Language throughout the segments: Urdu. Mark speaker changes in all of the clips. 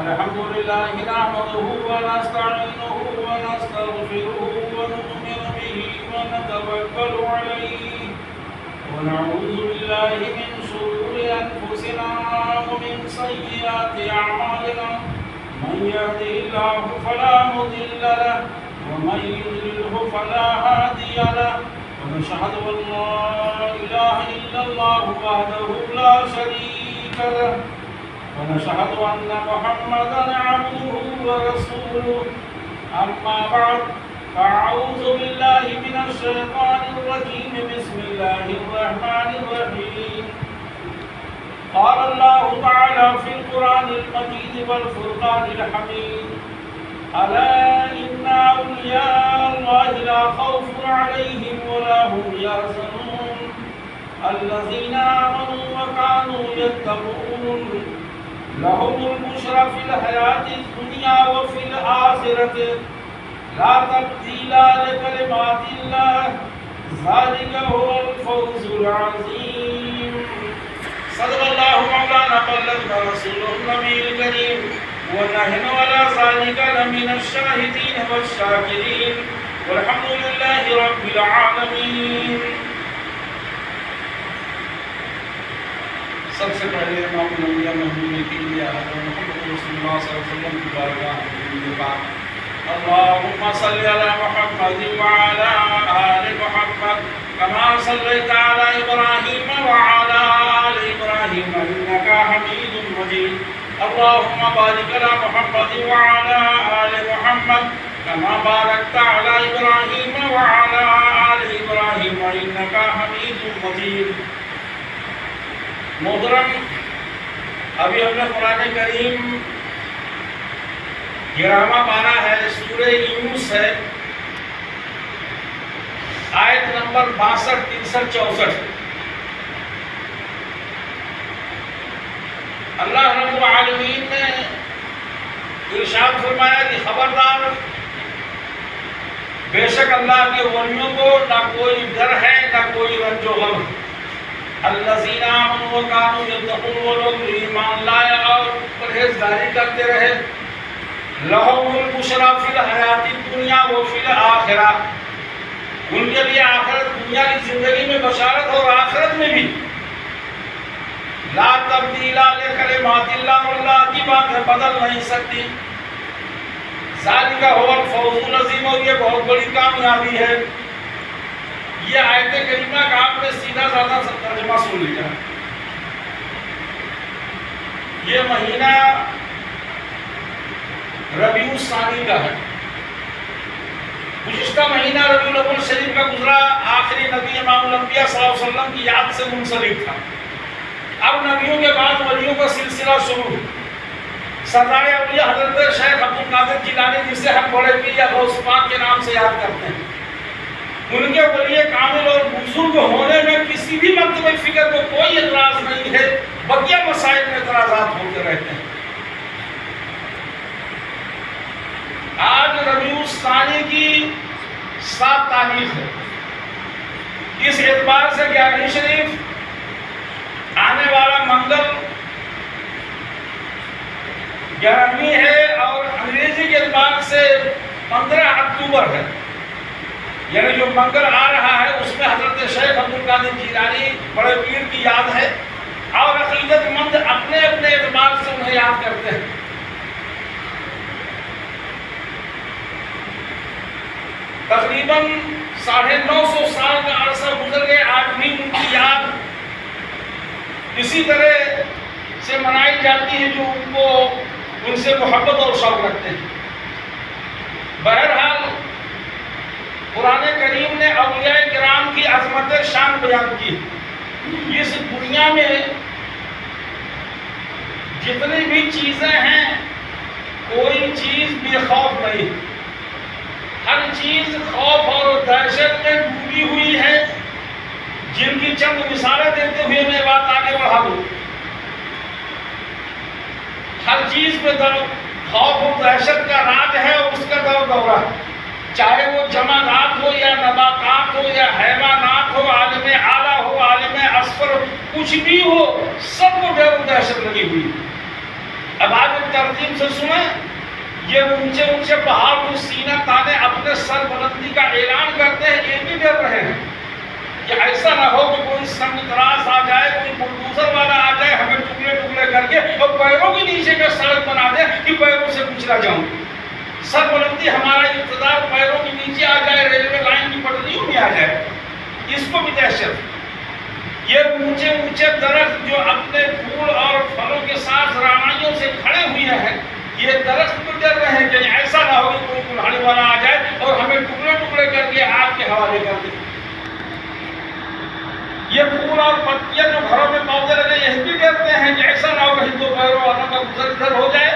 Speaker 1: الحمد لله نحمده ونستعينه ونستغفره ونؤمن به ونتوكل عليه ونعوذ بالله من شرور أنفسنا ومن سيئات أعمالنا من يهده الله فلا مضل له ومن يضلله فلا هادي له ونشهد أن لا إله إلا الله وحده لا شريك له ونشهد أن محمدا عبده ورسوله أما بعد فأعوذ بالله من الشيطان الرجيم بسم الله الرحمن الرحيم قال الله تعالى في القرآن المجيد والفرقان الحميد ألا إن أولياء الله لا خوف عليهم ولا هم يحزنون الذين آمنوا وكانوا يتقون لهم البشرى في الحياة الدنيا وفي الآخرة لا تبديل لكلمات الله ذلك هو الفوز العظيم صدق الله مولانا بلغنا رسوله النبي الكريم ونحن على ذلك لمن الشاهدين والشاكرين والحمد لله رب العالمين. سب سے پہلے امام الانبیاء محمود کے لیے محمد رسول اللہ صلی اللہ علیہ وسلم کی بارگاہ میں پاک اللهم صل على محمد وعلى آل محمد كما صليت على إبراهيم وعلى آل إبراهيم إنك حميد مجيد اللهم بارك على محمد وعلى آل محمد كما باركت على إبراهيم وعلى آل إبراهيم إنك حميد مجيد. محترم، ابھی ہم نے قرآن کریم 11واں پارہ ہے، سورہ یونس ہے، آیت نمبر 62 63 64. اللہ رب العالمین نے ارشاد فرمایا کہ خبردار، بے شک اللہ کے ولیوں کو نہ کوئی ڈر ہے نہ کوئی رنج و غم. الذین آمنوا وکانوا یتقون، وہ لوگ ایمان لائے اور پرہیزگاری کرتے رہے. لہم البشری فی الحیات الدنیا وفی الآخرہ، ان کے لیے آخرت، دنیا کی زندگی میں بشارت اور آخرت میں بھی. لا تبدیل لکلمات اللہ، اللہ کی باتیں بدل نہیں سکتی. ذالک هو الفوز العظیم، اور یہ بہت بڑی کامیابی ہے. یہ آیت کریمہ کا آپ نے سیدھا سادہ ترجمہ سن لیا. یہ مہینہ ربیع الثانی کا ہے. گزشتہ مہینہ ربیع الاول شریف کا گزرا، آخری نبی امام الانبیاء صلی اللہ علیہ وسلم کی یاد سے منسلک تھا. اب نبیوں کے بعد ولیوں کا سلسلہ شروع. سردار اولیاء حضرت شیخ عبد القادر جیلانی، جسے ہم بڑے پیر یا غوث پاک کے نام سے یاد کرتے ہیں، ان کے ولی کامل اور بزرگ ہونے میں کسی بھی مکتب فکر کو کوئی اعتراض نہیں ہے. بقیہ مسائل میں اعتراضات ہوتے رہتے ہیں. آج ربیع الثانی کی 7 تاریخ ہے. اس اعتبار سے 11ویں شریف آنے والا منگل 11ویں ہے، اور انگریزی کے اعتبار سے 15 اکتوبر ہے. یعنی جو منگل آ رہا ہے اس میں حضرت شیخ عبد القادر جیلانی بڑے پیر کی یاد ہے، اور عقیدت مند اپنے اپنے اعتبار سے انہیں یاد کرتے ہیں. تقریباً 950 سال کا عرصہ گزر گئے، آج بھی ان کی یاد اسی طرح سے منائی جاتی ہے جو ان سے محبت اور شوق رکھتے ہیں. بہرحال قرآن کریم نے اولیاء کرام کی عظمت شان بیان کی. اس دنیا میں جتنی بھی چیزیں ہیں کوئی چیز بے خوف نہیں. ہر چیز خوف اور دہشت میں ڈوبی ہوئی ہے، جن کی چند مثالیں دیتے ہوئے میں بات آگے بڑھا دوں. ہر چیز پہ خوف اور دہشت کا راج ہے اور اس کا دور دورہ ہے. چاہے وہ جمادات ہو یا نباتات ہو یا حیوانات ہو، عالم اعلیٰ ہو، عالم اصفر ہو، کچھ بھی ہو، سب کو ڈر و دہشت لگی ہوئی. اب آج ترتیب سے سنیں، یہ اونچے اونچے پہاڑ کو سینہ تانے اپنے سر بلندی کا اعلان کرتے ہیں، یہ بھی ڈر رہے ہیں کہ ایسا نہ ہو کہ کوئی سنگ تراس آ جائے، کوئی بلڈوزر والا آ جائے، ہمیں ٹکڑے ٹکڑے کر کے اور پیروں کے نیچے کا سڑک بنا دے کہ پیروں سے کچلا جاؤں۔ سر بلندی ہمارا اقتدار پیروں کے نیچے آ جائے، ریلوے لائن کی پٹریوں میں آ جائے، اس کو بھی دہشت۔ یہ اونچے اونچے درخت جو اپنے پھول اور پھلوں کے ساتھ رامائیوں سے کھڑے ہوئے ہیں، یہ درخت بھی ڈر رہے ہیں کہ ایسا نہ ہو کہ کوئی کلہاڑی والا آ جائے اور ہمیں ٹکڑے ٹکڑے کر کے آگ کے حوالے کر دے۔ یہ پھول اور پتیاں جو گھروں میں پودے لگے، یہ بھی ڈرتے ہیں کہ ایسا نہ ہو کہیں دو پیروں والوں کا گزر ادھر ہو جائے۔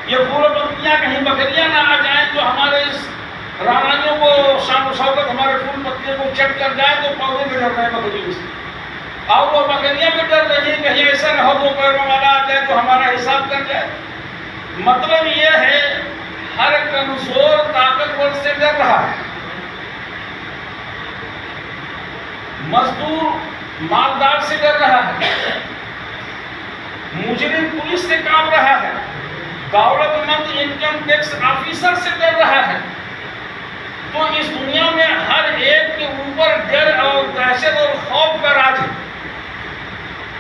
Speaker 1: یہ پھول اور پتیاں کہیں بکریاں نہ آ جائیں جو ہمارے اس رامائیوں کو شان و شوکت ہمارے پھول پتیوں کو چٹ کر جائے، تو پودے بھی ڈر رہے ہیں بکریوں سے، اور وہ بکریاں بھی ڈر رہی ہیں کہیں ایسا نہ ہو دو پیروں والا آ جائے تو ہمارا حساب کر جائے۔ مطلب یہ ہے ہر کمزور طاقتور سے ڈر رہا ہے، مزدور مالدار سے ڈر رہا ہے، مجرم پولیس سے کانپ رہا ہے، دولت مند انکم ٹیکس آفیسر سے ڈر رہا ہے۔ تو اس دنیا میں ہر ایک کے اوپر ڈر اور دہشت اور خوف کا راج ہے۔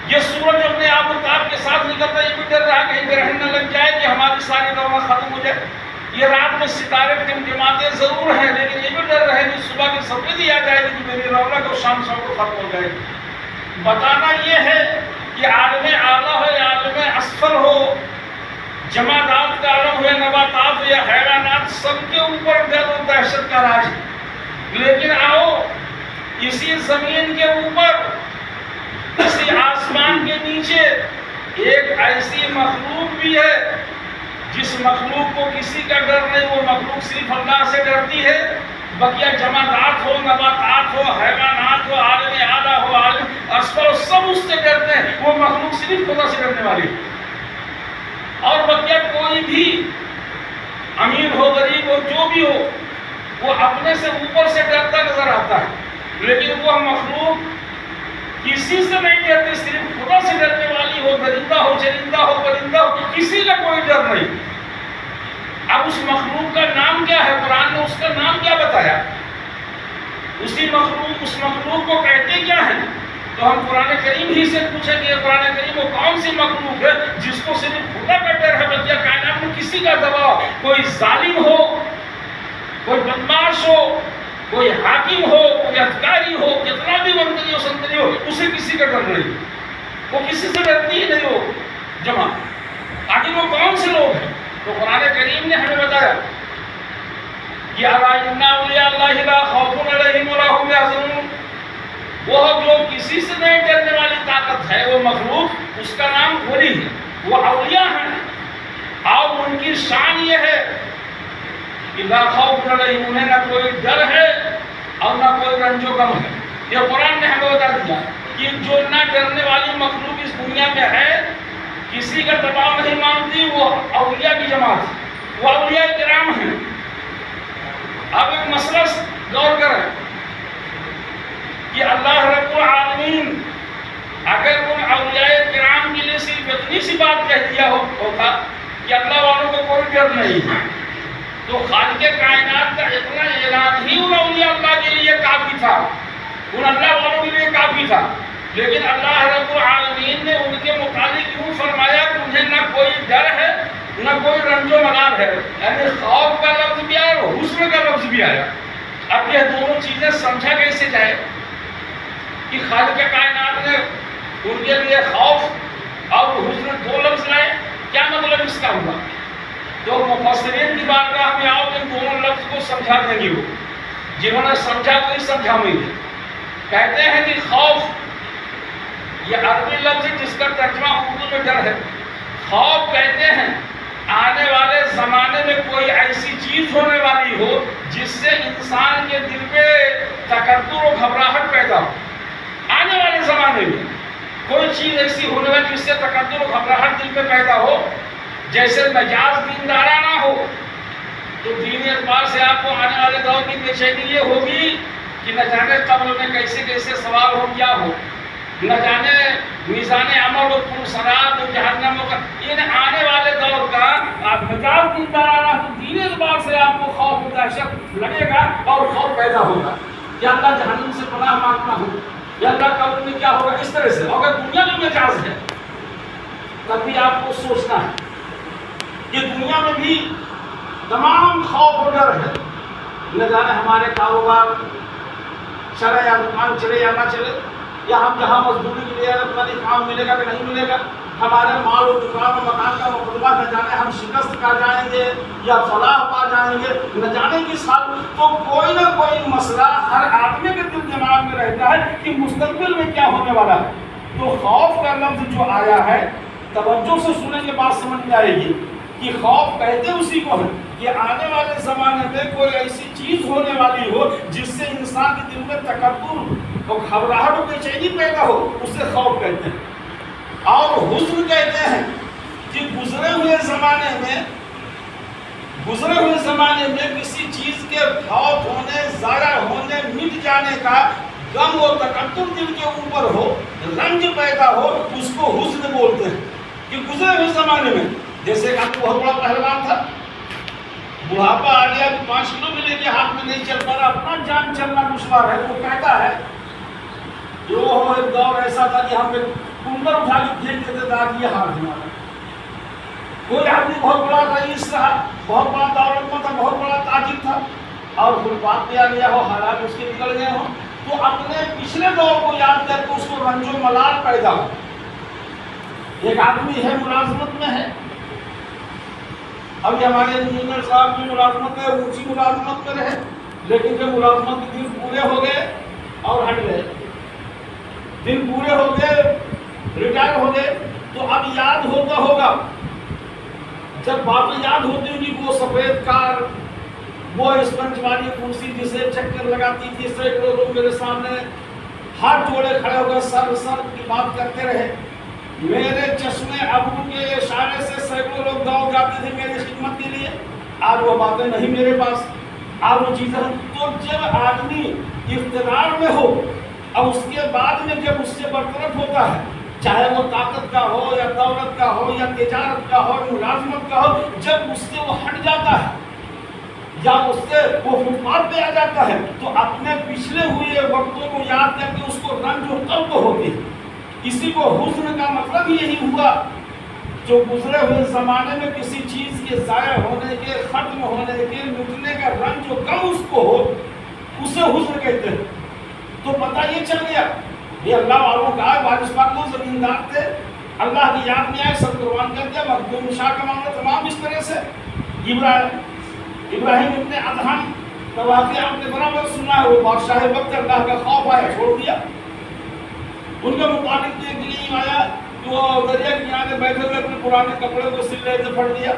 Speaker 1: یہ سورج اپنے آب و تاب کے ساتھ نکلتا ہے، یہ بھی ڈر رہا ہے کہیں گرہن نہ لگ جائے کہ ہماری ساری دولت ختم ہو جائے۔ یہ رات میں ستارے ٹمٹماتے ضرور ہیں، لیکن یہ بھی ڈر رہے ہیں کہ صبح کی سفیدی آ جائے گی کہ میری رونق اور شان شوکت ختم ہو جائے گی۔ بتانا یہ ہے کہ عالم اعلیٰ ہو یا عالم اسفل ہو، جمادات کا عالم ہو یا نباتات ہو یا حیوانات، سب کے اوپر ڈر اور دہشت کا راج ہے۔ لیکن آؤ اسی زمین کے اوپر، اسی آسمان کے نیچے ایک ایسی مخلوق بھی ہے جس مخلوق کو کسی کا ڈر نہیں، وہ مخلوق صرف اللہ سے ڈرتی ہے۔ بقیہ جمادات ہو، نباتات ہو، حیوانات ہو، عالم اعلیٰ ہو، عالم اسفل ہو، سب اس سے ڈرتے ہیں، وہ مخلوق صرف خدا سے ڈرنے والی ہے۔ اور بقیہ کوئی بھی امیر ہو، غریب ہو، جو بھی ہو، وہ اپنے سے اوپر سے ڈرتا نظر آتا ہے، لیکن وہ مخلوق کسی سے نہیں ڈرتی، صرف خدا سے ڈرنے والی ہو، درندہ ہو، چرندہ ہو، پرندہ ہو، کسی کا کوئی ڈر نہیں۔ اب اس مخلوق کا نام کیا ہے؟ قرآن نے اس کا نام کیا بتایا؟ اس مخلوق کو کہتے کیا ہے؟ تو ہم قرآن کریم ہی سے پوچھیں کہ قرآن کریم وہ کون سی مخلوق ہے جس کو صرف خدا کا ڈر ہے، بلکہ کائنات میں کسی کا دباؤ، کوئی ظالم ہو، کوئی بدماش ہو، کوئی حاکم ہو، کوئی ادھکاری ہو، کتنا بھی منتری ہو، سنتری ہو، اسے کسی کا ڈر نہیں، وہ کسی سے ڈرتی ہی نہیں ہو جمع۔ آخر وہ کون سے لوگ ہیں؟ تو قرآن کریم نے ہمیں بتایا کہ الا ان اولیاء اللہ لا خوف علیہم ولا هم يحزنون، وہ جو کسی سے نہیں ڈرنے والی طاقت ہے، وہ مخلوق، اس کا نام ولی ہے، وہ اولیاء ہیں، اور ان کی شان یہ ہے کہ لا خوف علیہم، انہیں نہ کوئی ڈر ہے اور نہ کوئی رنج و غم ہے۔ یہ قرآن نے ہمیں بتا دیا کہ جو نہ ڈرنے والی مخلوق اس دنیا میں ہے، کسی کا دباؤ نہیں مانتی، وہ اولیاء کی جماعت، وہ اولیاء کرام ہیں۔ اب ایک مسئلہ غور کریں کہ اللہ رب العالمین اگر ان اولیاء کرام کے لیے صرف اتنی سی بات کہہ دیا ہوتا کہ اللہ والوں کو کوئی ڈر نہیں ہے، تو خالق کائنات کا اتنا اعلان ہی ان اولیاء اللہ کے لیے کافی تھا، ان اللہ والوں کے لیے کافی تھا۔ لیکن اللہ رب العالمین نے ان کے متعلق یوں فرمایا کہ انہیں نہ کوئی ڈر ہے نہ کوئی رنج و ملال ہے، یعنی خوف کا لفظ بھی آیا اور حزن کا لفظ بھی آیا۔ اب یہ دونوں چیزیں سمجھا کیسے جائے کہ خالق کائنات نے ان کے لیے خوف اور حزن دو لفظ لائے، کیا مطلب اس کا ہوا؟ تو مفسرین کی بارگاہ میں آؤ تو ان دونوں لفظ کو سمجھا دیں گے، وہ جنہوں نے سمجھا کوئی سمجھا نہیں۔ کہتے ہیں کہ خوف یہ عربی لفظ ہے جس کا ترجمہ اردو میں ڈر ہے۔ خوف کہتے ہیں آنے والے زمانے میں کوئی ایسی چیز ہونے والی ہو جس سے انسان کے دل پہ تکدر و گھبراہٹ پیدا ہو۔ آنے والے زمانے میں کوئی چیز ایسی ہونے والی جس سے تکدر و گھبراہٹ دل پہ پیدا ہو، جیسے مجاز دیندارانہ ہو، تو دینی اعتبار سے آپ کو آنے والے دور کی بے چینی یہ ہوگی کہ نہ جانے قبر میں کیسے کیسے سوال ہو، کیا ہو، نہ جانے میزان عمل و پرسرات و جہنم کا دن ڈر آ رہا تو دین اعتبار سے آپ کو خوف و دہشت لگے گا اور خوف پیدا ہوگا کہ اللہ جہنم سے پناہ مانگتا ہوں یا اللہ قبر میں کیا ہوگا، اس طرح سے۔ اگر دنیا میں مجاز ہے تب بھی آپ کو سوچنا ہے کہ دنیا میں بھی تمام خوف و ڈر ہے، نہ جانے ہمارے کاروبار چلے یا دکان چلے یا نہ چلے، یا ہم جہاں مزدوری کے لیے پتہ نہیں کام ملے گا کہ نہیں ملے گا، ہمارے مال و دکان و مکان کا مقدمہ نہ جانے ہم شکست کھا جائیں گے یا فلاح پا جائیں گے، نہ جانے کس حال۔ تو کوئی نہ کوئی مسئلہ ہر آدمی کے دل دماغ میں رہتا ہے کہ مستقبل میں کیا ہونے والا ہے۔ تو خوف کا لفظ جو آیا ہے، توجہ سے سنیں گے بات سمجھ میں آئے گی کہ خوف کہتے اسی کو ہے کہ آنے والے زمانے میں کوئی ایسی چیز ہونے والی ہو جس سے انسان کے دل میں تکبر اور گھبراہٹ و بے چینی پیدا ہو، اسے خوف کہتے ہیں۔ اور حزن کہتے ہیں کہ گزرے ہوئے زمانے میں کسی چیز کے فوت ہونے، ضائع ہونے، مٹ جانے کا غم و تکبر دل کے اوپر ہو، رنج پیدا ہو، اس کو حزن بولتے ہیں۔ کہ گزرے ہوئے زمانے میں جیسے کہ آپ کو بہت بڑا پہلوان تھا، بڑھاپا آ گیا کہ 5 کلو بھی لے کے ہاتھ میں نہیں چل پا رہا، اپنا جان چلنا دشوار ہے، وہ کہتا ہے جو ایک دور ایسا تھا کہ ہم کنبر اٹھا کے پھینک دیتے تھا کہ یہ ہار ہمارا۔ کوئی آدمی بہت بڑا رئیس رہا، بہت بڑا دولتمند تھا، بہت بڑا تاجر تھا، اور فلپات پہ آ گیا ہو، حالات اس کے نکل گئے ہوں، تو اپنے پچھلے دور کو یاد کر کے اس کو رنج و ملال پیدا ہو۔ ایک آدمی ہے ملازمت میں ہے، ابھی ہمارے انجینئر صاحب کی ملازمت میں اونچی ملازمت میں رہے، لیکن جب ملازمت کے دن پورے ہو گئے اور ہٹ گئے، دن پورے ہو گئے، ریٹائر ہو گئے، تو اب یاد ہوتا ہوگا، جب باتیں یاد ہوتی ہوگی وہ سفید کار، وہ اسپنج والی کرسی جسے چکر لگاتی تھی، سینکڑوں لوگ میرے سامنے ہاتھ جوڑے کھڑے ہو گئے، سر کی بات کرتے رہے، میرے چشمے ابرو کے اشارے سے سینکڑوں لوگ دوڑ جاتے تھے میری خدمت کے لیے۔ آج وہ باتیں نہیں میرے پاس، آج وہ چیزیں۔ تو جب آدمی اقتدار میں ہو اور اس کے بعد میں جب اس سے برطرف ہوتا ہے، چاہے وہ طاقت کا ہو یا دولت کا ہو یا تجارت کا ہو، ملازمت کا ہو، جب اس سے وہ ہٹ جاتا ہے یا اس سے وہ فٹ پاتھ پہ آ جاتا ہے، تو اپنے پچھلے ہوئے وقتوں کو یاد کر کے اس کو رنج و غم ہوتی ہے۔ اسی کو حزن کا مطلب یہی ہوا، جو گزرے ہوئے زمانے میں کسی چیز کے ضائع ہونے کے، ختم ہونے کے، مٹنے کا رنج و غم اس کو ہو، اسے حزن کہتے ہیں۔ تو پتہ یہ چل گیا، یہ اللہ والوں کا ہے، وارث پاک لوگ زمیندار تھے، اللہ کی یاد میں آئے، سب قربان کر دیا، مخدوم شاہ کا معاملہ تمام اس طرح سے۔ ابراہیم ابن ادہم کا واقعہ آپ نے برابر سنا ہے، وہ بادشاہ وقت اللہ کا خوف آیا، چھوڑ دیا۔ ان کے مطابق یہ نہیں آیا کہ وہ دریا کے کنارے بیٹھے ہوئے اپنے پرانے کپڑے کو سل رہے تھے، پھڑ دیا۔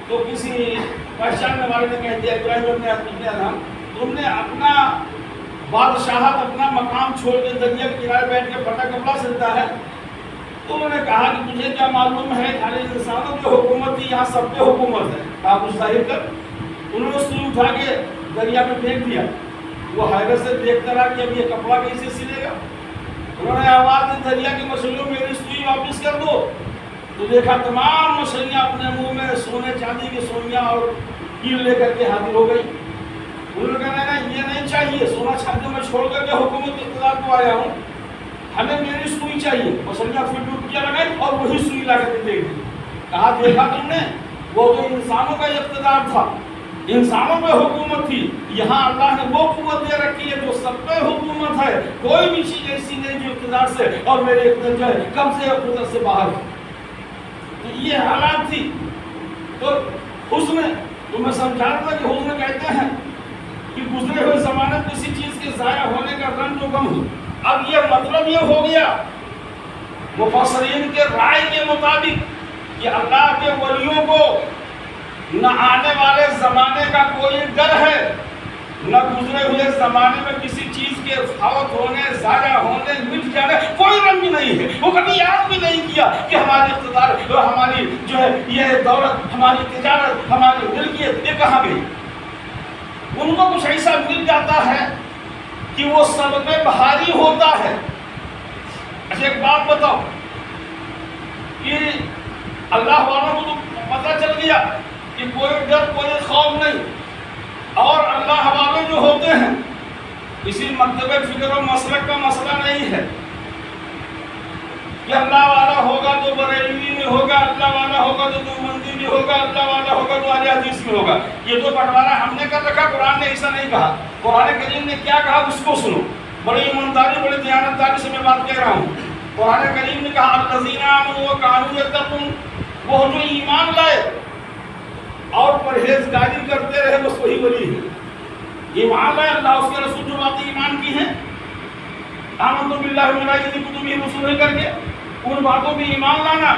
Speaker 1: تو کسی پہچاننے والے نے کہہ دیا، ابراہیم ابن ادہم تم نے اپنا بادشاہت، اپنا مقام چھوڑ کے دریا کے کنارے بیٹھ کے پھٹا کپڑا سلتا ہے؟ تو انہوں نے کہا کہ تجھے کیا معلوم ہے، خالی انسانوں کی حکومت تھی، یہاں سب پہ حکومت ہے، آپ اس ظاہر کر۔ انہوں نے سوئی اٹھا کے دریا میں پھینک دیا، وہ حیرت سے دیکھتا رہا کہ اب یہ کپڑا کیسے سلے گا۔ انہوں نے آواز دی، دریا کی مچھلیوں میری سوئی واپس کر دو۔ تو دیکھا تمام مچھلیاں اپنے منہ میں سونے چاندی کی سوئیاں اور کیل لے کر کے حاضر ہو گئی۔ انہوں نے کہا نا یہ نہیں چاہیے، سونا چاندی میں چھوڑ کر کے حکومت اقتدار کو آیا ہوں، ہمیں میری سوئی چاہیے۔ مچھلیاں پھر ڈبکیاں لگائی اور وہی سوئی لا کر کے دیکھ دی۔ کہا دیکھا تم نے، وہ تو انسانوں کا اقتدار تھا، انسانوں پہ حکومت تھی، یہاں اللہ نے وہ قوت دے رکھی ہے جو سب پہ حکومت ہے، کوئی بھی چیز ایسی نہیں جو اقتدار سے اور میرے اقتدار جو ہے قبضے اور قدرت سے باہر ہے۔ تو یہ حالات تھی۔ تو حسن، تو میں سمجھا رہا تھا کہ حسن کہتے ہیں کہ گزرے ہوئے زمانے میں کسی چیز کے ضائع ہونے کا رنج و غم ہو۔ اب یہ مطلب یہ ہو گیا مفسرین کے رائے کے مطابق کہ اللہ کے ولیوں کو نہ آنے والے زمانے کا کوئی ڈر ہے، نہ گزرے ہوئے زمانے میں کسی چیز کے فوت ہونے، ضائع ہونے، مٹ جانے کوئی رنج نہیں ہے۔ وہ کبھی یاد بھی نہیں کیا کہ ہماری اقتدار، ہماری جو ہے یہ دولت، ہماری تجارت، ہماری ملکیت یہ کہاں گئی۔ ان کو کچھ ایسا مل جاتا ہے کہ وہ سب پہ بھاری ہوتا ہے۔ اچھا ایک بات بتاؤ کہ اللہ والوں کو تو پتہ چل گیا کہ کوئی ڈر کوئی خوف نہیں. اور اللہ والے جو ہوتے ہیں کسی مکتب فکر و مسلک کا مسئلہ نہیں ہے کہ اللہ والا ہوگا تو بریلوی میں ہوگا، اللہ والا ہوگا تو دیوبندی میں ہوگا، اللہ والا ہوگا تو اہل حدیث میں ہوگا. یہ تو بٹوارا ہم نے کر رکھا. قرآن نے ایسا نہیں کہا. قرآن کریم نے کیا کہا اس کو سنو. بڑی ایمانداری بڑی دیانتداری سے میں بات کہہ رہا ہوں. قرآن کریم نے کہا الذین آمنوا وکانوا یتقون، وہ جو ایمان لائے اور پرہیزگاری کرتے رہے بس وہی ولی ہے. ایمان لائے، اللہ اس کے رسول جو باتیں ایمان کی ہیں، آمنت باللہ وملائکتہ کتبہ رسلہ کر کے ان باتوں پہ ایمان لانا،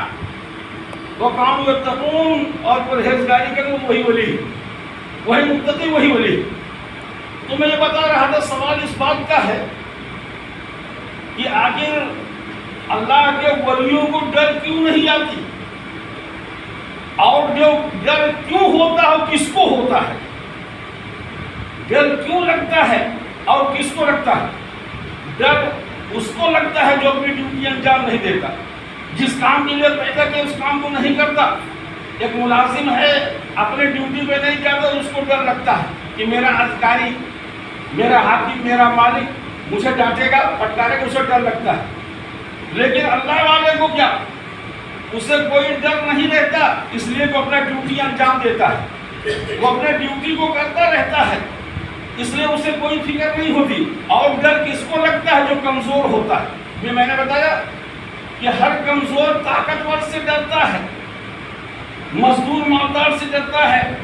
Speaker 1: وکانوا یتقون اور پرہیزگاری کرنا، وہی ولی، وہی متقی، وہی ولی. تو میں یہ بتا رہا تھا سوال اس بات کا ہے کہ آخر اللہ کے ولیوں کو ڈر کیوں نہیں آتی، اور جو ڈر کیوں ہوتا ہے کس کو ہوتا ہے، ڈر کیوں لگتا ہے اور کس کو لگتا ہے. ڈر اس کو لگتا ہے جو اپنی ڈیوٹی انجام نہیں دیتا، جس کام کے لیے پیدا کیا اس کام کو نہیں کرتا. ایک ملازم ہے اپنے ڈیوٹی پہ نہیں جاتا، اس کو ڈر لگتا ہے کہ میرا ادھکاری، میرا حاکم، میرا مالک مجھے ڈانٹے گا، پھٹکارے گا، اسے ڈر لگتا ہے. لیکن اللہ والے کو کیا، اسے کوئی ڈر نہیں رہتا، اس لیے وہ اپنا ڈیوٹی انجام دیتا ہے، وہ اپنے ڈیوٹی کو کرتا رہتا ہے، اس لیے اسے کوئی فکر نہیں ہوتی. اور ڈر کس کو لگتا ہے؟ جو کمزور ہوتا ہے. میں نے بتایا کہ ہر کمزور طاقتور سے ڈرتا ہے، مزدور مالدار سے ڈرتا ہے،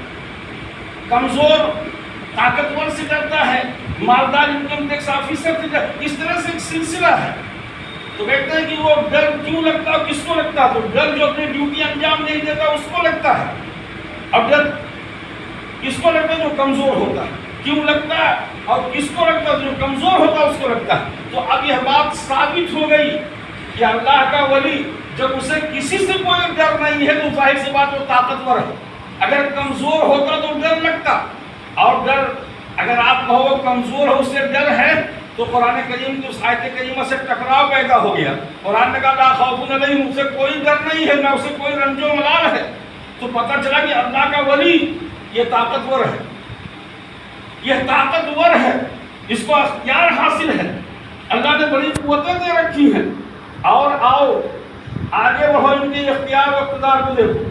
Speaker 1: کمزور طاقتور سے ڈرتا ہے، مالدار انکم ٹیکس آفیسر سے ڈرتا ہے. اس طرح سے ایک سلسلہ ہے. تو کہتے ہیں کہ وہ ڈر کیوں لگتا ہے، کس کو لگتا ہے؟ تو ڈر جو اپنی ڈیوٹی انجام نہیں دیتا اس کو لگتا ہے. اب ڈر کس کو لگتا ہے؟ جو کمزور ہوتا ہے. کیوں لگتا ہے اور کس کو لگتا ہے؟ جو کمزور ہوتا ہے اس کو لگتا ہے. تو اب یہ بات ثابت ہو گئی کہ اللہ کا ولی جب اسے کسی سے کوئی ڈر نہیں ہے تو ظاہر سی بات وہ طاقتور ہے. اگر کمزور ہوتا تو ڈر لگتا. اور ڈر اگر آپ کہو کمزور ہو اس سے ڈر ہے تو قرآن کریم کی اس آیت کریمہ سے ٹکراؤ پیدا ہو گیا. قرآن نے کہا لا خوف علیہم، اسے کوئی ڈر نہیں ہے، نہ اسے کوئی رنج و ملال ہے. تو پتہ چلا کہ اللہ کا ولی یہ طاقتور ہے، یہ طاقتور ہے، اس کو اختیار حاصل ہے، اللہ نے بڑی قوتیں دے رکھی ہیں. اور آؤ آگے بڑھو، ان کے اختیار و اقتدار کو دیکھو.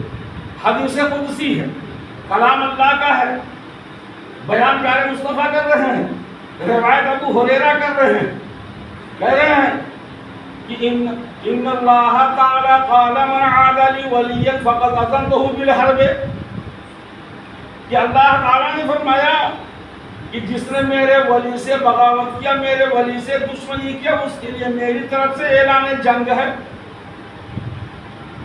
Speaker 1: حدیث قدسی ہے، کلام اللہ کا ہے، بیان پیارے مصطفیٰ کر رہے ہیں، روایت ابو ہریرہ کر رہے ہیں، کہہ رہے ہیں کہ ان اللہ تعالی قال من عاد لی ولیا فقد اذنتہ بالحرب، کہ اللہ تعالیٰ نے فرمایا کہ جس نے میرے ولی سے بغاوت کیا، میرے ولی سے دشمنی کیا، اس کے لیے میری طرف سے اعلان جنگ ہے.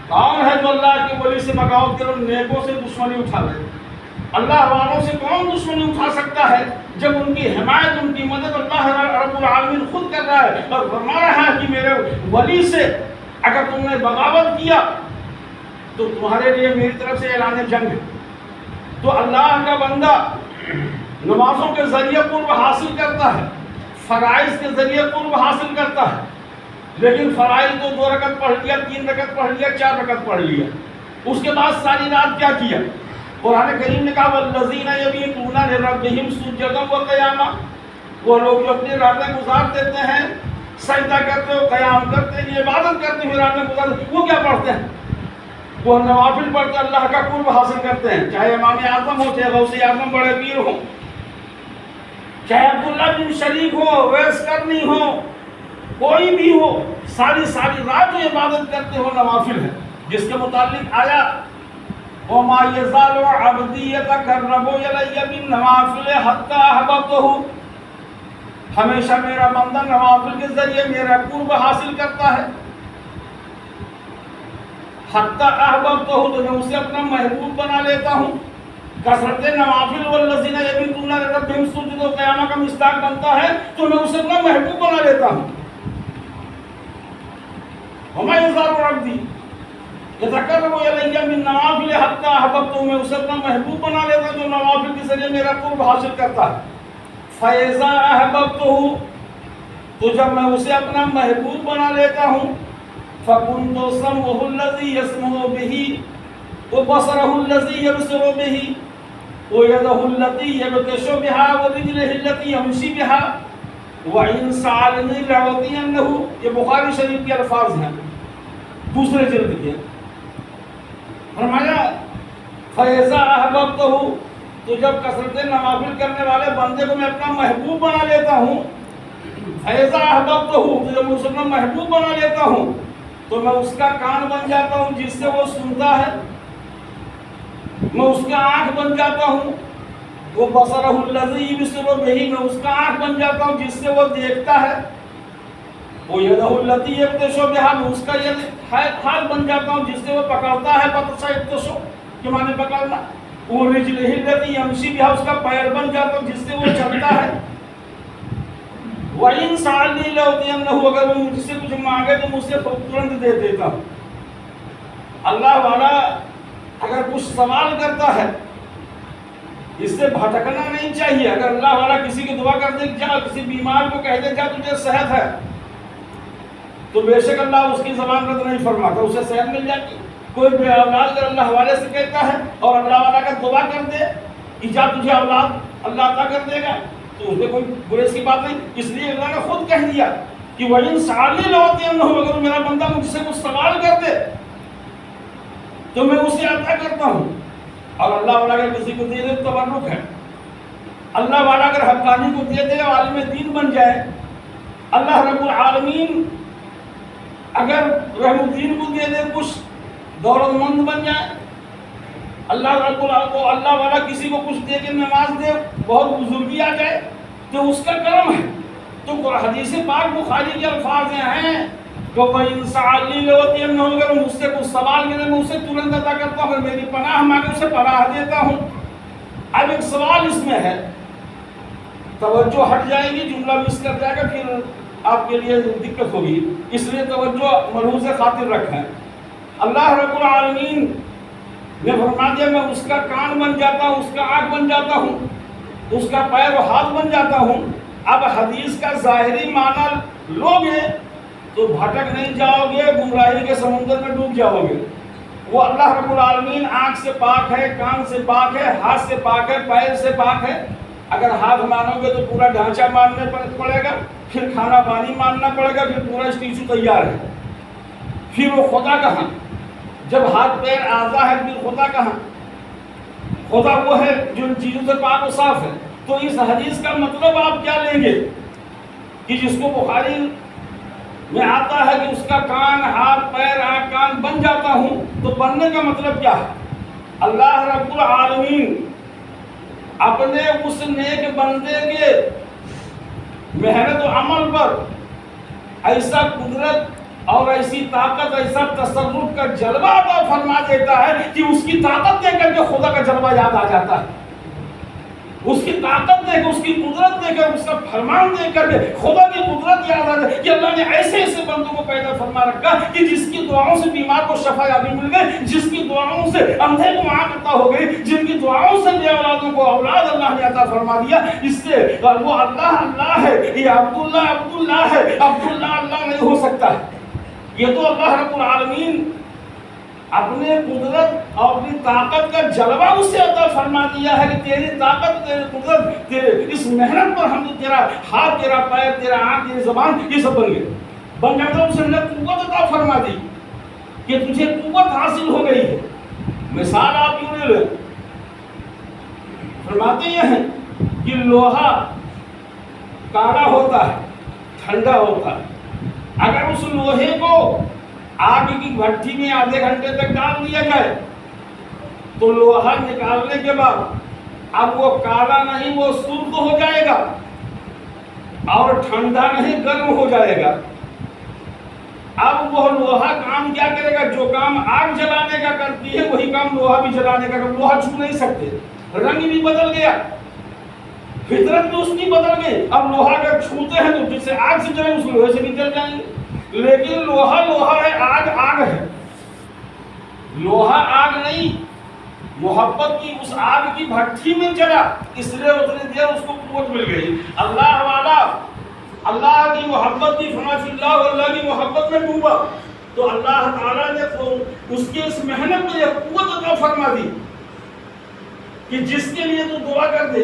Speaker 1: کون ہے جو اللہ کے ولی سے بغاوت کرے اور نیکوں سے دشمنی اٹھا لے؟ اللہ والوں سے کون دشمنی اٹھا سکتا ہے جب ان کی حمایت، ان کی مدد اللہ رب العالمین خود کر رہا ہے اور فرما رہا ہے کہ میرے ولی سے اگر تم نے بغاوت کیا تو تمہارے لیے میری طرف سے اعلان جنگ ہے. تو اللہ کا بندہ نمازوں کے ذریعے قرب حاصل کرتا ہے، فرائض کے ذریعے قرب حاصل کرتا ہے، لیکن فرائض تو 2 رکعت پڑھ لیا، 3 رکعت پڑھ لیا، 4 رکعت پڑھ لیا، اس کے بعد ساری رات کیا کیا؟ قرآن کریم نے کہا والذین یبیتون لربہم سجدا وقیاما، وہ لوگ جو اپنی راتیں گزار دیتے ہیں، سجدہ کرتے ہو، قیام کرتے ہیں، عبادت کرتے ہوئے راتیں گزارتے ہیں، وہ کیا پڑھتے ہیں؟ وہ نوافل پڑھتے اللہ کا قرب حاصل کرتے ہیں. چاہے امام اعظم ہو، چاہے غوث اعظم بڑے پیر ہو، چاہے عبداللہ بن شریف ہو، ویس کرنی ہو، کوئی بھی ہو، ساری رات جو عبادت کرتے ہو نوافل ہے. جس کے متعلق آیا وَمَا يَزَالُ عَبْدِي يَتَقَرَّبُ إِلَيَّ بِالنَّوَافِلِ حَتَّى أَحْبَبْتُهُ، ہمیشہ میرا بندہ نوافل کے ذریعے میرا قرب حاصل کرتا ہے. حتی احببتہ، تو میں اسے اپنا محبوب بنا لیتا ہوں. کثرت نوافل والذین یبیتون لربہم سجدا وقیاما کا مصداق بنتا ہے تو میں اسے اپنا محبوب بنا لیتا ہوں. وما یزال عبدی یتقرب الی بالنوافل حتی احببتہ، میں اسے اپنا محبوب بنا لیتا ہوں جو نوافل کے ذریعے میرا قرب حاصل کرتا ہے. فاذا احببتہ، تو جب میں اسے اپنا محبوب بنا لیتا ہوں، فَكُنْتُ سَمْعُهُ الَّذِي يَسْمَعُ بِهِ، وبصره الذي يبصر به ويده التي يبطش بها ورجله التي يمشي بها وإن سألني لأعطينه. یہ بخاری شریف کے الفاظ ہیں، دوسرے جلد کے. فرمایا فَإِذَا أَحْبَبْتَهُ، تو جب کثرت نوافل کرنے والے بندے کو میں اپنا محبوب بنا لیتا ہوں، فَإِذَا أَحْبَبْتَهُ، تو جب اسے میں محبوب بنا لیتا ہوں تو میں اس کا کان بن جاتا ہوں جس سے وہ سنتا ہے، میں اس کا آنکھ بن جاتا ہوں. وہ بصرہ الذی یبصر بہ، میں اس کا آنکھ بن جاتا ہوں جس سے وہ دیکھتا ہے. وہ یدہ التی یبطش بہا، میں اس کا ہاتھ بن جاتا ہوں جس سے وہ پکڑتا ہے. بطش یبطش کے معنی پکڑنا. وہ رجلہ التی یمشی بہا، اس کا پیر بن جاتا ہوں جس سے وہ چلتا ہے. وَإِن سَأَلْنِي لَأُعْطِيَنَّهُ، اگر وہ مجھ سے کچھ مانگے تو مجھ سے ترنت دے دیتا ہوں. اللہ والا اگر کچھ سوال کرتا ہے اس سے بھٹکنا نہیں چاہیے. اگر اللہ والا کسی کی دعا کر دے، جا کسی بیمار کو کہہ دے جا تجھے صحت ہے، تو بے شک اللہ اس کی زبان رد نہیں فرماتا، اسے صحت مل جاتی. کوئی بے اولاد اگر اللہ والے سے کہتا ہے اور اللہ والا کا دعا کر دے کہ جا تجھے اولاد اللہ عطا کر دے گا، تو اس میں کوئی برے کی بات نہیں. اس لیے اللہ نے خود کہہ دیا کہ وَإِن سَأَلْنِي لَأُعْطِيَنَّهُ، اگر میرا بندہ مجھ سے کچھ سوال کر دے تو میں اسے عطا کرتا ہوں. اور اللہ والا اگر کسی کو دے دے تو تبرک ہے. اللہ والا اگر حقانی کو دے دے عالم دین بن جائے، اللہ رب العالمین اگر رحم الدین کو دے دے کچھ دولت مند بن جائے، اللہ رب العالمین اللہ والا کسی کو کچھ دے کے نماز دے، بہت بزرگی آ جائے، تو اس کا کرم ہے. تو حدیث پاک بخاری کے الفاظ ہیں کہ وَإِن سَأَلْنِي لَأُعْطِيَنَّهُ، اگر مجھ سے کچھ سوال کرے میں اسے ترنت عطا کرتا ہوں. اگر میری پناہ مانگے اسے پناہ دیتا ہوں. اب ایک سوال اس میں ہے، توجہ ہٹ جائے گی، جملہ مس کر جائے گا، پھر آپ کے لیے دقت ہوگی. اس لیے توجہ ملحوظ خاطر رکھیں. اللہ رب العالمین نے فرما دیا میں اس کا کان بن جاتا ہوں، اس کا آنکھ بن جاتا ہوں، اس کا پیر و ہاتھ بن جاتا ہوں. اب حدیث کا ظاہری معنی لوگے تو بھٹک نہیں جاؤ گے، گمراہی کے سمندر میں ڈوب جاؤ گے. وہ اللہ رب العالمین آنکھ سے پاک ہے، کان سے پاک ہے، ہاتھ سے پاک ہے، پیر سے پاک ہے. اگر ہاتھ مانو گے تو پورا ڈھانچہ ماننے پڑے گا، پھر کھانا پانی ماننا پڑے گا، پھر پورا اسٹیچو تیار ہے. پھر وہ خدا کہاں؟ جب ہاتھ پیر اعضاء ہے پھر خدا کہاں؟ خدا وہ ہے جو ان چیزوں سے پاک و صاف ہے. تو اس حدیث کا مطلب آپ کیا لیں گے کہ جس کو بخاری میں آتا ہے کہ اس کا کان، ہاتھ، پیر، آنکھ، کان بن جاتا ہوں، تو بننے کا مطلب کیا ہے؟ اللہ رب العالمین اپنے اس نیک بندے کے محنت و عمل پر ایسا قدرت اور ایسی طاقت، ایسا تصرف کا جلوہ عطا فرما دیتا ہے کہ اس کی طاقت دیکھ کر کے خدا کا جلوہ یاد آ جاتا ہے. اس کی طاقت دیکھ کر، اس کی قدرت دیکھ کر، اس کا فرمان دیکھ کر کے خدا کی قدرت یاد آ جائے کہ اللہ نے ایسے ایسے بندوں کو پیدا فرما رکھا کہ جس کی دعاؤں سے بیمار کو شفا یابی مل گئی، جس کی دعاؤں سے اندھے کو آنکھ عطا ہو گئی، جن کی دعاؤں سے بے اولادوں کو اولاد اللہ نے عطا فرما دیا. اس سے وہ اللہ اللہ ہے، یہ عبداللہ عبداللہ ہے. عبداللہ اللہ نہیں ہو سکتا ہے. یہ تو اللہ رب العالمین اپنے قدرت اور اپنی طاقت کا جلوہ اس سے عطا فرما دیا ہے کہ تیری طاقت، تیری قدرت، تیرے اس محنت پر ہم نے تیرا ہاتھ، تیرا پیر، تیرا آنکھ، تیری زبان یہ سب بن گئے. بن جاتا اس نے قوت عطا فرما دی کہ تجھے قوت حاصل ہو گئی ہے. مثال آپ یوں لے لیں، فرماتے یہ ہیں کہ لوہا کالا ہوتا ہے، ٹھنڈا ہوتا ہے. اگر اس لوہے کو آگ کی بھٹی میں آدھے گھنٹے تک ڈال دیا جائے تو لوہا نکالنے کے بعد اب وہ کالا نہیں، وہ سرخ ہو جائے گا اور ٹھنڈا نہیں، گرم ہو جائے گا. اب وہ لوہا کام کیا کرے گا؟ جو کام آگ جلانے کا کرتی ہے وہی کام لوہا بھی جلانے کا. لوہا چھو نہیں سکتے، رنگ بھی بدل گیا، فطرت بھی اس کی بدل گئی. اب لوہا اگر چھوتے ہیں تو جس سے آگ سے جلیں اس لوہے سے بھی جل جائیں گے. لیکن لوہا لوہا ہے، آگ آگ ہے. لوہا آگ نہیں، محبت کی اس آگ کی بھٹی میں چلا، اس لیے اتنے دیر اس کو قوت مل گئی. اللہ والا اللہ کی محبت کی، فما فی اللہ، اللہ کی محبت میں ڈوبا تو اللہ تعالیٰ نے اس کی اس محنت میں یہ قوت عطا فرما دی کہ جس کے لیے تو دعا کر دے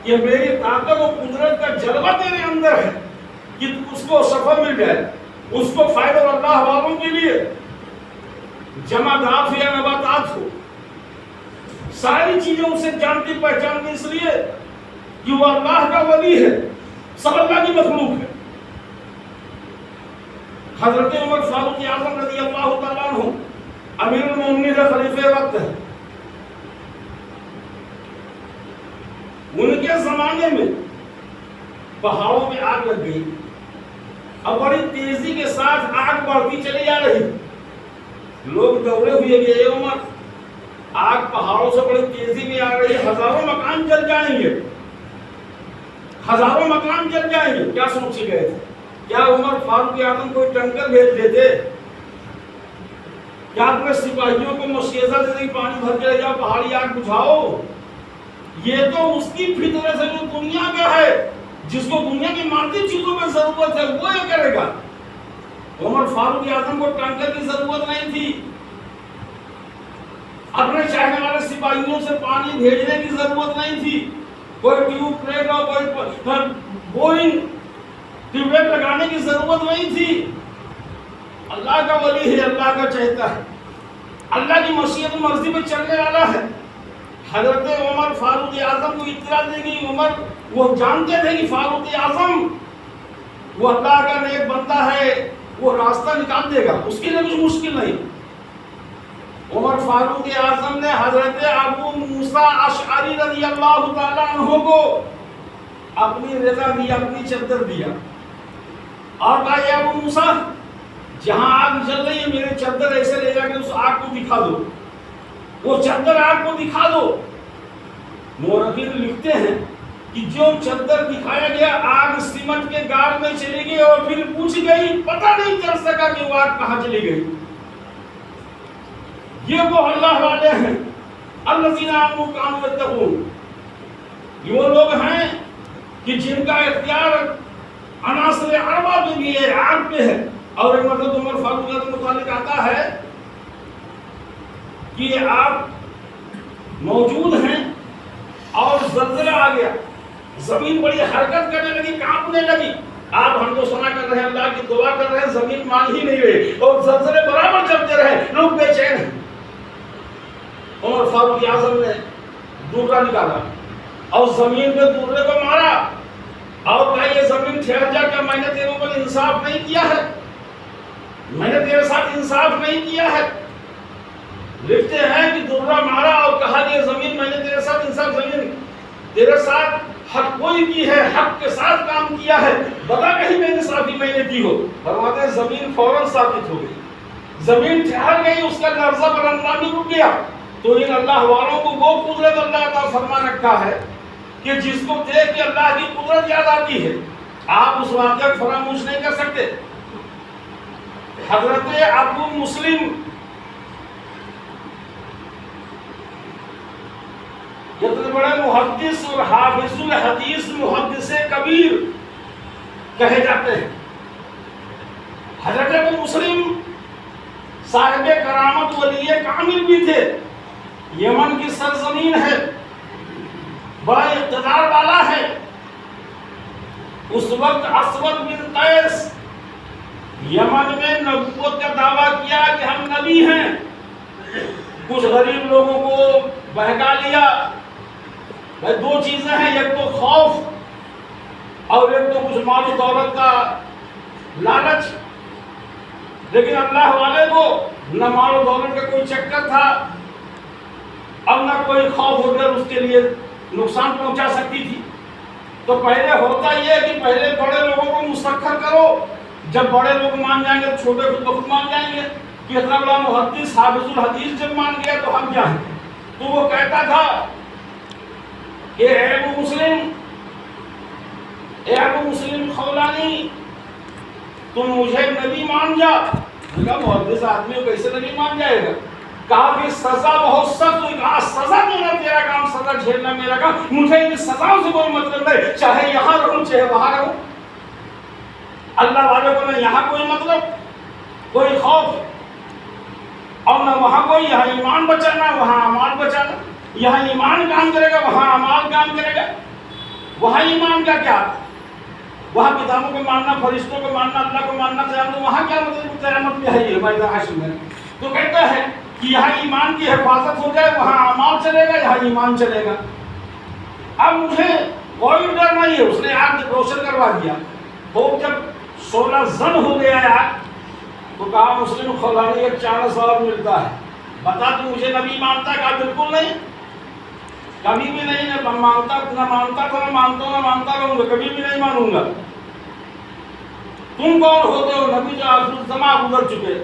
Speaker 1: کہ میری طاقت و قدرت کا جلوہ تیرے اندر ہے کہ اس کو سفر مل جائے، اس کو فائدہ اللہ والوں کے لیے جمادات ہو یا نباتات ہو، ساری چیزیں اسے جانتی پہچانتی اس لیے کہ وہ اللہ کا ولی ہے، سب اللہ کی مخلوق ہے۔ حضرت عمر فاروق اعظم رضی اللہ تعالیٰ عنہ امیر المومنین خلیفہ وقت ہے، ان کے زمانے میں پہاڑوں میں آگ لگ گئی، اب بڑی تیزی کے ساتھ آگ بڑھتی چلی جا رہی، لوگ دوڑے ہوئے کہ اے عمر آگ پہاڑوں سے بڑی تیزی میں آ رہی ہے، ہزاروں مکان جل جائیں گے، ہزاروں مکان جل جائیں گے۔ کیا سوچ گئے تھے؟ کیا عمر فاروق اعظم کوئی ٹینکر بھیج دیتے؟ کیا اپنے سپاہیوں کو مشیزہ دے دیں پانی بھر کے لے جاؤ پہاڑی آگ بجھاؤ؟ یہ تو اس کی فطرت سے جو دنیا کا ہے، جس کو دنیا کی مادی چیزوں میں ضرورت ہے وہ یہ کرے گا۔ عمر فاروق اعظم کو ٹینکر کی ضرورت نہیں تھی، اپنے چاہنے والے سپاہیوں سے پانی بھیجنے کی ضرورت نہیں تھی، کوئی ٹیوب پلیٹ اور کوئی بورنگ ٹیوب ویل لگانے کی ضرورت نہیں تھی۔ اللہ کا ولی ہے، اللہ کا چہتا ہے، اللہ کی مشیت و مرضی میں چلنے والا ہے۔ حضرت عمر فاروق اعظم کو اطلاع دے گی، عمر وہ جانتے تھے کہ فاروق اعظم وہ اللہ کا نیک بندہ ہے، وہ راستہ نکال دے گا، اس کے لیے کچھ مشکل نہیں۔ عمر فاروق اعظم نے حضرت ابو موسیٰ اشعری رضی اللہ تعالیٰ عنہ کو اپنی رضا دی، اپنی چادر دیا اور کہا اے ابو موسیٰ جہاں آگ جل رہی ہے میرے چادر ایسے لے جا کے اس آگ کو دکھا دو، وہ چادر آگ کو دکھا دو۔ مورخین لکھتے ہیں کہ جو چادر دکھایا گیا آگ سیمنٹ کے گار میں چلی گئی اور پھر پوچھ گئی، پتہ نہیں چل سکا کہ وہ آگ کہاں چلی گئی۔ یہ وہ اللہ والے ہیں الذین آمنوا وکانوا یتقون، یہ وہ لوگ ہیں کہ جن کا اختیار عناصر اربع پہ بھی ہے، آگ پہ ہے۔ اور ایک مرتبہ عمر فاروق کے متعلق آتا ہے کہ آپ موجود ہیں اور زلزلہ آ گیا، زمین بڑی حرکت کرنے لگی، کانپنے لگی، آپ ہم کو سنا کر رہے ہیں، اللہ کی دعا کر رہے ہیں، زمین مان ہی نہیں رہی اور زلزلے برابر چلتے رہے، لوگ بے چین ہیں۔ عمر فاروق اعظم نے دورہ نکالا اور زمین پہ دورے کو مارا اور کہا یہ زمین ٹھہر جا، کیا میں نے تیرے اوپر انصاف نہیں کیا ہے؟ میں نے تیرے ساتھ انصاف نہیں کیا ہے؟ لکھتے ہیں کہ دورہ مارا اور کہا کہ زمین میں نے تیرے ساتھ انصاف، زمین تیرے ساتھ حق کوئی کی ہے، حق کے ساتھ کام کیا ہے، بتا کہیں بے انصافی میں نے کی ہو۔ فرماتے ہیں زمین فوراً ثابت ہو گئی، زمین ٹھہر گئی، اس کا لرزہ پر اندامی رک گیا۔ تو ان اللہ والوں کو وہ قدرت اللہ کا فرما رکھا ہے کہ جس کو دیکھ کے اللہ کی قدرت یاد آتی ہے، آپ اس واقعہ کو فراموش نہیں کر سکتے۔ حضرت ابو مسلم اتنے بڑے محدث اور حافظ الحدیث محدث کبیر کہے جاتے ہیں۔ حضرت ابو مسلم صاحب کرامت ولی کامل بھی تھے، یمن کی سرزمین ہے، بڑا اقتدار والا ہے۔ اس وقت اسود بن قیس یمن میں نبوت کا دعویٰ کیا کہ ہم نبی ہیں، کچھ غریب لوگوں کو بہکا لیا۔ دو چیزیں ہیں، ایک تو خوف اور ایک تو کچھ مال و دولت کا لالچ، لیکن اللہ والے کو نہ مال و دولت کا کوئی چکر تھا اب نہ کوئی خوف ہو کر اس کے لیے نقصان پہنچا سکتی تھی۔ تو پہلے ہوتا یہ ہے کہ پہلے بڑے لوگوں کو مسخر کرو، جب بڑے لوگ مان جائیں گے چھوٹے خود مان جائیں گے کہ اتنا بڑا محدث حافظ الحدیث جب مان گیا تو ہم جائیں۔ تو وہ کہتا تھا کہ اے ابو مسلم خولانی تم مجھے نبی مان جا۔ کہا محدث آدمی کو کیسے نبی مان جائے گا؟ کہا کہ سزا بہت سخت ہوئی، کہا سزا دینا تیرا کام، سزا جھیلنا میرا کام، مجھے ان سزاؤں سے کوئی مطلب نہیں، چاہے یہاں رہوں چاہے وہاں رہوں، اللہ والے کو نہ یہاں کوئی مطلب کوئی خوف، اور نہ وہاں کوئی یہاں ایمان بچانا وہاں اعمال بچانا، یہاں ایمان کام کرے گا وہاں اعمال کام کرے گا۔ وہاں ایمان کا کیا، وہاں کتابوں کو ماننا، فرشتوں کو ماننا، اللہ کو ماننا، قیامت، وہاں کیا مطلب قیامت میں ہے یہ ہمارے حاشر میں تو کہتا ہے کہ یہاں ایمان کی حفاظت ہو جائے وہاں اعمال چلے گا، یہاں ایمان چلے گا۔ اب مجھے کوئی ڈر نہیں ہے، اس نے آگ روشن کروا دیا۔ خوب جب 16 زن ہو گیا ہے آگ تو کہا مسلم خولانی ایک چانس اور ملتا ہے، بتا تو مجھے نبی مانتا ہے؟ کہا بالکل نہیں، کبھی بھی نہیں، نہ مانتا تو نہ مانتا رہوں گا، کبھی بھی نہیں مانوں گا۔ تم کون ہوتے ہو؟ نبی جو آخر الزمان گزر چکے،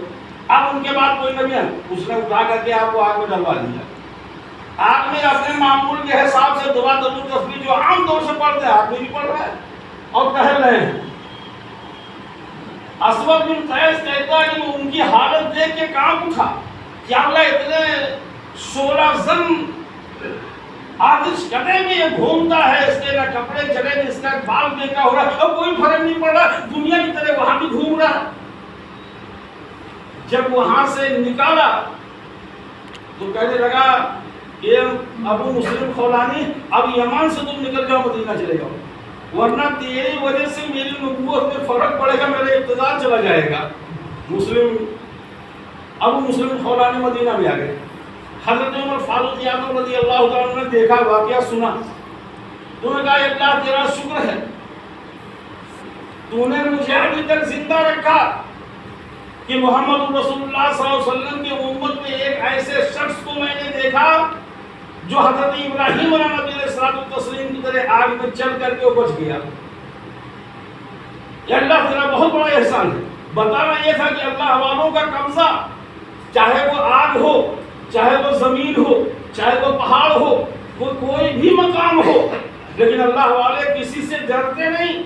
Speaker 1: اب ان کے بعد کوئی نبی ہے؟ اس نے اٹھا کر کے آپ کو آگ میں ڈلوا دیا۔ آگ میں اپنے معمول کے حساب سے دعا درود تسبیح جو عام طور سے پڑھتے ہیں آدمی بھی پڑھ رہا ہے اور ٹہل رہے ہیں۔ اسود بن قیس کہتا ہے کہ وہ ان کی حالت دیکھ کے کانپ اٹھا، کیا اللہ اتنے 16 زن آتش کدے میں یہ گھومتا ہے، اس کے نہ کپڑے چلے نہ اس کا بال دیکھا ہو رہا ہے، اور کوئی فرق نہیں پڑ رہا، دنیا کی طرح وہاں بھی گھوم رہا ہے۔ جب وہاں سے نکالا تو کہنے لگا یہ ابو مسلم خولانی اب یمن سے تم نکل جاؤ، مدینہ چلے جاؤ، ورنہ تیری وجہ سے میری نبوت میں فرق پڑے گا، میرا اقتدار چلا جائے گا۔ ابو مسلم خولانی مدینہ میں آ گئے۔ حضرت عمر فاروق اعظم رضی اللہ تعالیٰ نے دیکھا، واقعہ سنا، تو نے کہا اللہ تیرا شکر ہے، تو نے مجھے ابھی تک زندہ رکھا کہ محمد رسول اللہ صلی اللہ علیہ وسلم کی امت میں ایک ایسے شخص کو میں نے دیکھا جو حضرت ابراہیم علیہ نبی علیہ الصلوۃ والتسلیم کی طرح آگ میں چل کر کے بچ گیا۔ یہ اللہ تیرا بہت بڑا احسان ہے۔ بتانا یہ تھا کہ اللہ والوں کا قبضہ، چاہے وہ آگ ہو، چاہے وہ زمین ہو، چاہے وہ پہاڑ ہو، وہ کوئی بھی مقام ہو، لیکن اللہ والے کسی سے ڈرتے نہیں۔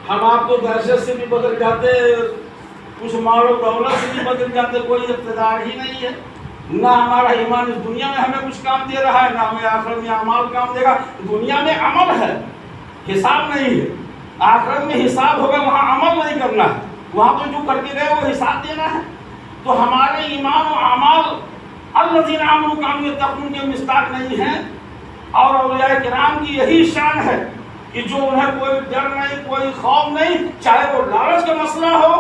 Speaker 1: ہم آپ کو دہشت سے بھی بدل جاتے، کچھ مال و دولت سے بھی بدل جاتے، کوئی اقتدار ہی نہیں ہے، نہ ہمارا ایمان اس دنیا میں ہمیں کچھ کام دے رہا ہے، نہ ہمیں آخرت میں اعمال کام دے گا۔ دنیا میں عمل ہے، حساب نہیں ہے، آخرت میں حساب ہوگا، وہاں عمل نہیں کرنا ہے، وہاں تو جو کر کے گئے وہ حساب دینا ہے۔ تو ہمارے ایمان و اعمال الذین آمنوا وکانوا یتقون کے مصداق نہیں ہیں، اور اولیاء کرام کی یہی شان ہے کہ جو انہیں کوئی ڈر نہیں، کوئی خوف نہیں، چاہے وہ لالچ کا مسئلہ ہو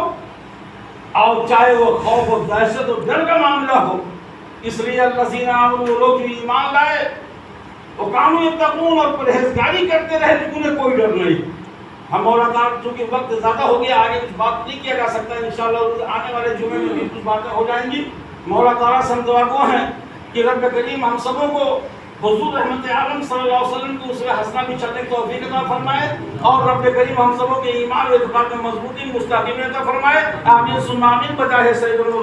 Speaker 1: اور چاہے وہ خوف و دہشت و ڈر کا معاملہ ہو۔ اس لیے الذین آمنوا، وہ لوگ جو ایمان لائے، وکانوا یتقون، اور پرہیزگاری کرتے رہے، تو انہیں کوئی ڈر نہیں۔ ہم مولا تعالیٰ، چونکہ وقت زیادہ ہو گیا، آگے کچھ بات نہیں کیا جا سکتا، انشاءاللہ آنے والے جمعے میں بھی کچھ باتیں ہو جائیں گی۔ مولا تعالیٰ سے ہم دعا گو ہیں کہ رب کریم ہم سبوں کو حضور رحمت عالم صلی اللہ علیہ وسلم کی اسوہ حسنہ بھی چلنے کی توفیق عطا فرمائے، اور رب کریم ہم سبوں کے ایمان و اعتقاد میں مضبوطی مستحکم عطا فرمائے۔ آمین ثم آمین بجاہ سید